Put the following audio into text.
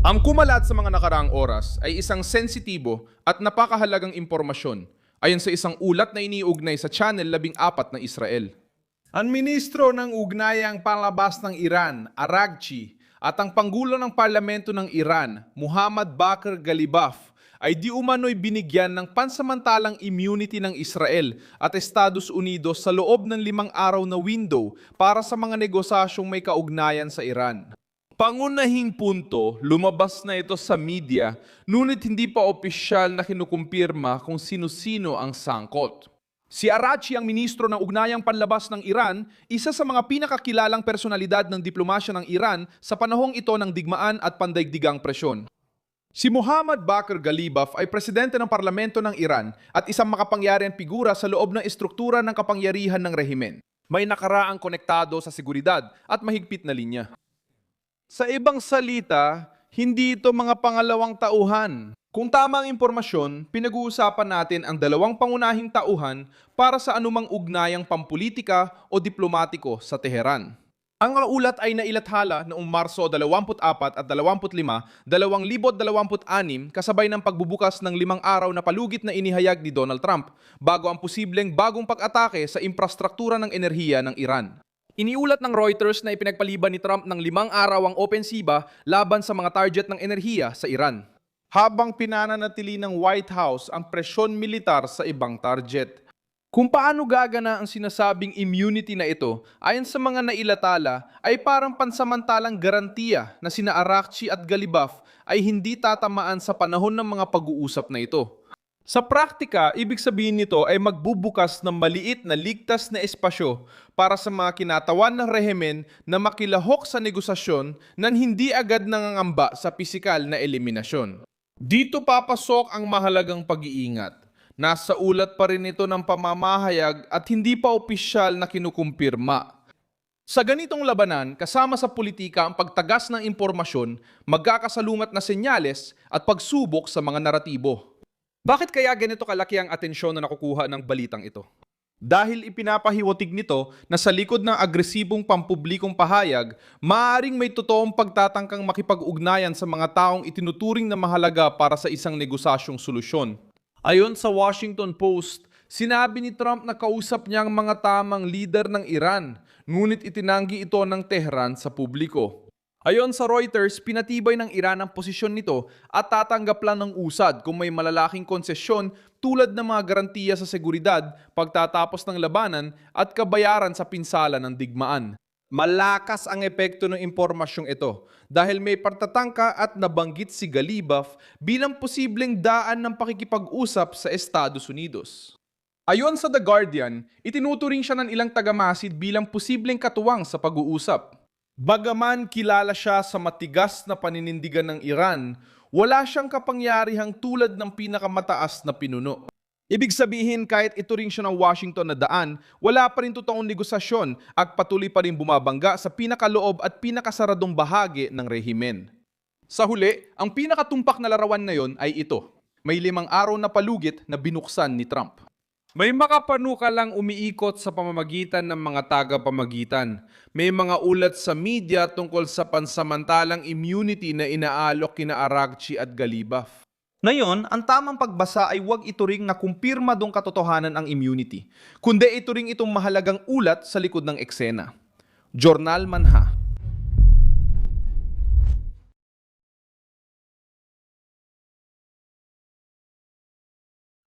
Ang kumalat sa mga nakaraang oras ay isang sensitibo at napakahalagang impormasyon ayon sa isang ulat na iniugnay sa Channel 14 na Israel. Ang ministro ng Ugnayang Panlabas ng Iran, Araghchi, at ang Pangulo ng Parlamento ng Iran, Muhammad Bakr Galibaf, ay di umano'y binigyan ng pansamantalang immunity ng Israel at Estados Unidos sa loob ng 5 araw na window para sa mga negosasyong may kaugnayan sa Iran. Pangunahing punto, lumabas na ito sa media, ngunit hindi pa opisyal na kinukumpirma kung sino-sino ang sangkot. Si Araghchi ang ministro ng Ugnayang Panlabas ng Iran, isa sa mga pinakakilalang personalidad ng diplomasya ng Iran sa panahong ito ng digmaan at pandaigdigang presyon. Si Muhammad Bakr Galibaf ay presidente ng parlamento ng Iran at isang makapangyarihang figura sa loob ng estruktura ng kapangyarihan ng rehimen. May nakaraang konektado sa seguridad at mahigpit na linya. Sa ibang salita, hindi ito mga pangalawang tauhan. Kung tama ang impormasyon, pinag-uusapan natin ang dalawang pangunahing tauhan para sa anumang ugnayang pampolitika o diplomatiko sa Teheran. Ang mga ulat ay nailathala noong Marso 24 at 25, 2026 kasabay ng pagbubukas ng 5 araw na palugit na inihayag ni Donald Trump bago ang posibleng bagong pag-atake sa infrastruktura ng enerhiya ng Iran. Iniulat ng Reuters na ipinagpaliban ni Trump ng 5 araw ang opensiba laban sa mga target ng enerhiya sa Iran. Habang pinananatili ng White House ang presyon militar sa ibang target. Kung paano gagana ang sinasabing immunity na ito, ayon sa mga nailatala, ay parang pansamantalang garantiya na sina Araghchi at Galibaf ay hindi tatamaan sa panahon ng mga pag-uusap na ito. Sa praktika, ibig sabihin nito ay magbubukas ng maliit na ligtas na espasyo para sa mga kinatawan ng rehimen na makilahok sa negosasyon nang hindi agad nangangamba sa pisikal na eliminasyon. Dito papasok ang mahalagang pag-iingat. Nasa ulat pa rin ito ng pamamahayag at hindi pa opisyal na kinukumpirma. Sa ganitong labanan, kasama sa politika ang pagtagas ng impormasyon, magkakasalungat na senyales at pagsubok sa mga naratibo. Bakit kaya ganito kalaki ang atensyon na nakukuha ng balitang ito? Dahil ipinapahiwatig nito na sa likod ng agresibong pampublikong pahayag, maaaring may totoong pagtatangkang makipag-ugnayan sa mga taong itinuturing na mahalaga para sa isang negosasyong solusyon. Ayon sa Washington Post, sinabi ni Trump na kausap niya ang mga tamang lider ng Iran, ngunit itinanggi ito ng Tehran sa publiko. Ayon sa Reuters, pinatibay ng Iran ang posisyon nito at tatanggap lang ng usad kung may malalaking konsesyon tulad ng mga garantiya sa seguridad, pagtatapos ng labanan at kabayaran sa pinsala ng digmaan. Malakas ang epekto ng impormasyong ito dahil may pagtatangka at nabanggit si Galibaf bilang posibleng daan ng pakikipag-usap sa Estados Unidos. Ayon sa The Guardian, itinuturing siya ng ilang tagamasid bilang posibleng katuwang sa pag-uusap. Bagaman kilala siya sa matigas na paninindigan ng Iran, wala siyang kapangyarihang tulad ng pinakamataas na pinuno. Ibig sabihin kahit ituring siya ng Washington na daan, wala pa rin totoong negosasyon at patuloy pa rin bumabangga sa pinakaloob at pinakasaradong bahagi ng rehimen. Sa huli, ang pinakatumpak na larawan na yon ay ito. May 5 araw na palugit na binuksan ni Trump. May makapanukalang umiikot sa pamamagitan ng mga tagapamagitan. May mga ulat sa media tungkol sa pansamantalang immunity na inaalok kina Araghchi at Galibaf. Ngayon, ang tamang pagbasa ay huwag ituring na kumpirmadong katotohanan ang immunity, kundi ituring itong mahalagang ulat sa likod ng eksena. Jornal Manha.